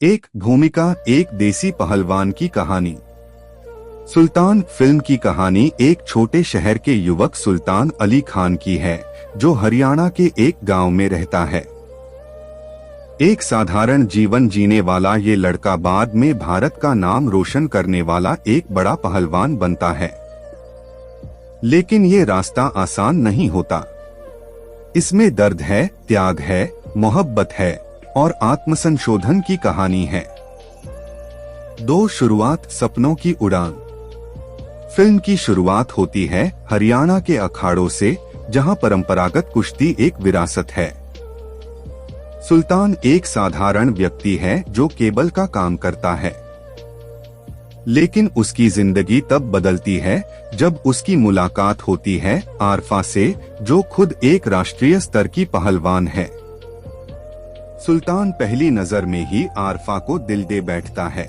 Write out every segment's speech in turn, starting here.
एक भूमिका, एक देसी पहलवान की कहानी। सुल्तान फिल्म की कहानी एक छोटे शहर के युवक सुल्तान अली खान की है, जो हरियाणा के एक गांव में रहता है। एक साधारण जीवन जीने वाला ये लड़का बाद में भारत का नाम रोशन करने वाला एक बड़ा पहलवान बनता है। लेकिन ये रास्ता आसान नहीं होता। इसमें दर्द है, त्याग है, मोहब्बत है और आत्मसंशोधन की कहानी है। शुरुआत, सपनों की उड़ान। फिल्म की शुरुआत होती है हरियाणा के अखाड़ों से, जहां परंपरागत कुश्ती एक विरासत है। सुल्तान एक साधारण व्यक्ति है जो केबल का काम करता है। लेकिन उसकी जिंदगी तब बदलती है जब उसकी मुलाकात होती है आरफा से, जो खुद एक राष्ट्रीय स्तर की पहलवान है। सुल्तान पहली नजर में ही आरफा को दिल दे बैठता है।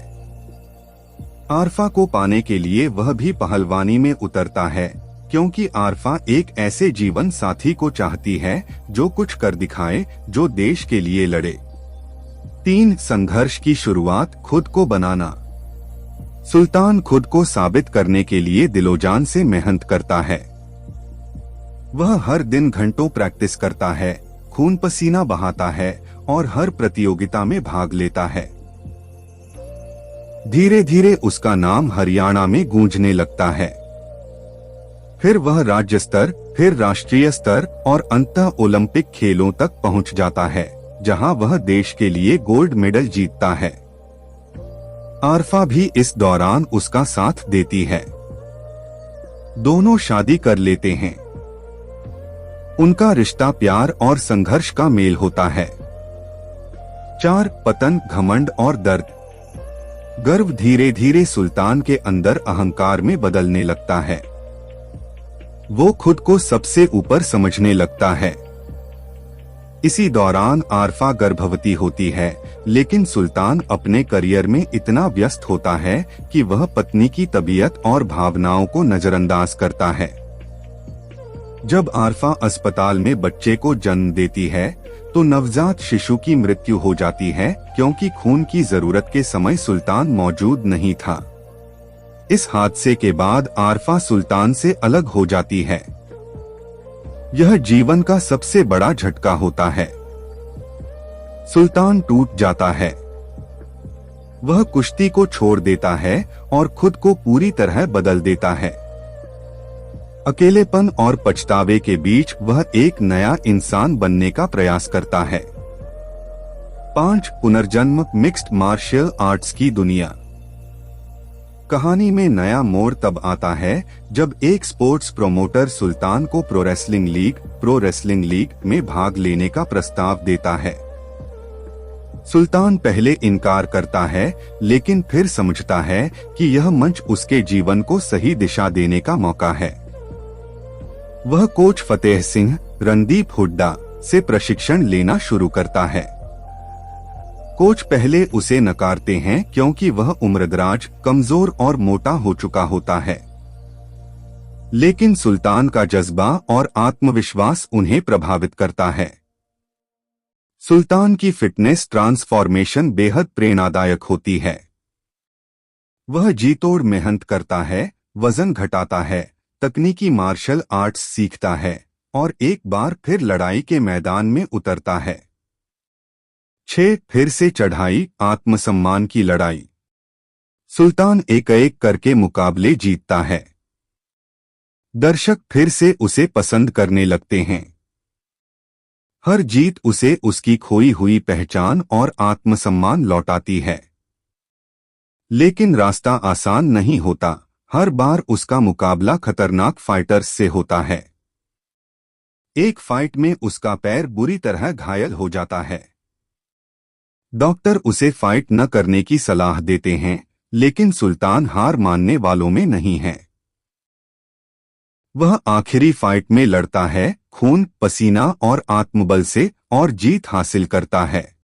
आरफा को पाने के लिए वह भी पहलवानी में उतरता है, क्योंकि आरफा एक ऐसे जीवन साथी को चाहती है जो कुछ कर दिखाए, जो देश के लिए लड़े। 3 संघर्ष की शुरुआत, खुद को बनाना। सुल्तान खुद को साबित करने के लिए दिलोजान से मेहनत करता है। वह हर दिन घंटों प्रैक्टिस करता है, खून पसीना बहाता है और हर प्रतियोगिता में भाग लेता है। धीरे धीरे उसका नाम हरियाणा में गूंजने लगता है। फिर वह राज्य स्तर, फिर राष्ट्रीय स्तर और अंततः ओलंपिक खेलों तक पहुंच जाता है, जहां वह देश के लिए गोल्ड मेडल जीतता है। आरफा भी इस दौरान उसका साथ देती है। दोनों शादी कर लेते हैं। उनका रिश्ता प्यार और संघर्ष का मेल होता है। 4 पतन, घमंड और दर्द। गर्व धीरे धीरे सुल्तान के अंदर अहंकार में बदलने लगता है। वो खुद को सबसे ऊपर समझने लगता है। इसी दौरान आरफा गर्भवती होती है, लेकिन सुल्तान अपने करियर में इतना व्यस्त होता है कि वह पत्नी की तबीयत और भावनाओं को नजरअंदाज करता है। जब आरफा अस्पताल में बच्चे को जन्म देती है, तो नवजात शिशु की मृत्यु हो जाती है, क्योंकि खून की जरूरत के समय सुल्तान मौजूद नहीं था। इस हादसे के बाद आरफा सुल्तान से अलग हो जाती है। यह जीवन का सबसे बड़ा झटका होता है। सुल्तान टूट जाता है। वह कुश्ती को छोड़ देता है और खुद को पूरी तरह बदल देता है। अकेलेपन और पछतावे के बीच वह एक नया इंसान बनने का प्रयास करता है। 5 पुनर्जन्म, मिक्स्ड मार्शल आर्ट्स की दुनिया। कहानी में नया मोड़ तब आता है जब एक स्पोर्ट्स प्रोमोटर सुल्तान को प्रो रेसलिंग लीग में भाग लेने का प्रस्ताव देता है। सुल्तान पहले इनकार करता है, लेकिन फिर समझता है कि यह मंच उसके जीवन को सही दिशा देने का मौका है। वह कोच फतेह सिंह, रणदीप हुड्डा से प्रशिक्षण लेना शुरू करता है। कोच पहले उसे नकारते हैं क्योंकि वह उम्रदराज, कमजोर और मोटा हो चुका होता है। लेकिन सुल्तान का जज्बा और आत्मविश्वास उन्हें प्रभावित करता है। सुल्तान की फिटनेस ट्रांसफॉर्मेशन बेहद प्रेरणादायक होती है। वह जी तोड़ मेहनत करता है, वजन घटाता है, तकनीकी मार्शल आर्ट्स सीखता है और एक बार फिर लड़ाई के मैदान में उतरता है। 6 फिर से चढ़ाई, आत्मसम्मान की लड़ाई। सुल्तान एक-एक करके मुकाबले जीतता है। दर्शक फिर से उसे पसंद करने लगते हैं। हर जीत उसे उसकी खोई हुई पहचान और आत्मसम्मान लौटाती है। लेकिन रास्ता आसान नहीं होता। हर बार उसका मुकाबला खतरनाक फाइटर्स से होता है। एक फाइट में उसका पैर बुरी तरह घायल हो जाता है। डॉक्टर उसे फाइट न करने की सलाह देते हैं, लेकिन सुल्तान हार मानने वालों में नहीं है। वह आखिरी फाइट में लड़ता है, खून, पसीना और आत्मबल से, और जीत हासिल करता है।